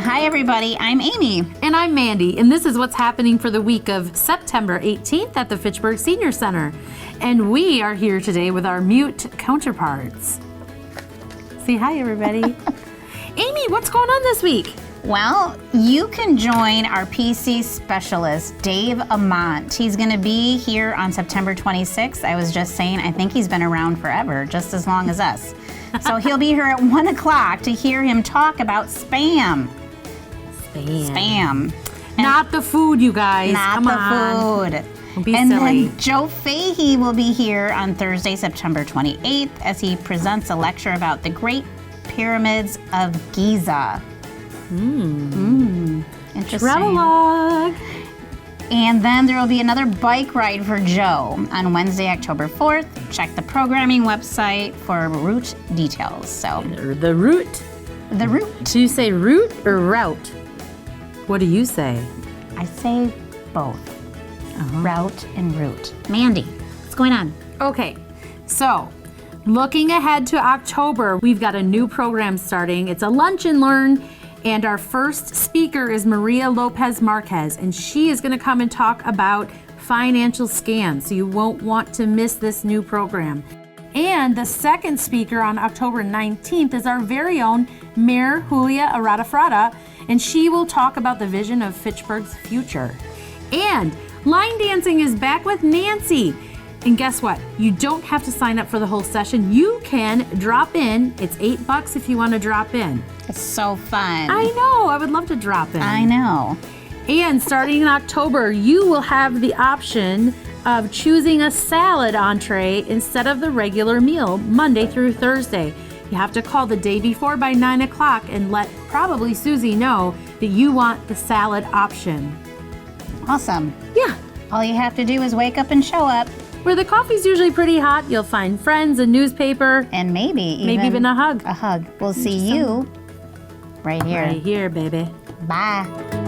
Hi everybody, I'm Amy. And I'm Mandy, and this is what's happening for the week of September 18th at the Fitchburg Senior Center. And we are here today with our mute counterparts. Say hi everybody. Amy, what's going on this week? Well, you can join our PC specialist, Dave Amant. He's going to be here on September 26th. I was just saying, I think he's been around forever, just as long as us. So he'll be here at 1 o'clock to hear him talk about spam. Spam. Not the food, you guys. Not Come the on. food. Don't be and silly. then Joe Fahey will be here on Thursday, September 28th, as he presents a lecture about the Great Pyramids of Giza. Interesting. Travelogue. And then there will be another bike ride for Joe on Wednesday, October 4th. Check the programming website for route details. So The route. the route. Do you say route or route? What do you say? I say both. Route and route. Mandy, what's going on? Okay, so looking ahead to October, we've got a new program starting. It's a lunch and learn, and our first speaker is Maria Lopes-Marquez, and she is going to come and talk about financial scams, so you won't want to miss this new program. And the second speaker on October 19th is our very own Mayor Julia Aratafrada, and she will talk about the vision of Fitchburg's future. And line dancing is back with Nancy. And guess what? You don't have to sign up for the whole session. You can drop in. It's $8 if you want to drop in. It's so fun. I know. I would love to drop in. I know. And starting in October, you will have the option of choosing a salad entree instead of the regular meal, Monday through Thursday. You have to call the day before by 9 o'clock and let probably Susie know that you want the salad option. Awesome. Yeah. All you have to do is wake up and show up. Where the coffee's usually pretty hot, you'll find friends, a newspaper, And maybe even a hug. A hug. We'll see you right here. Right here, baby. Bye.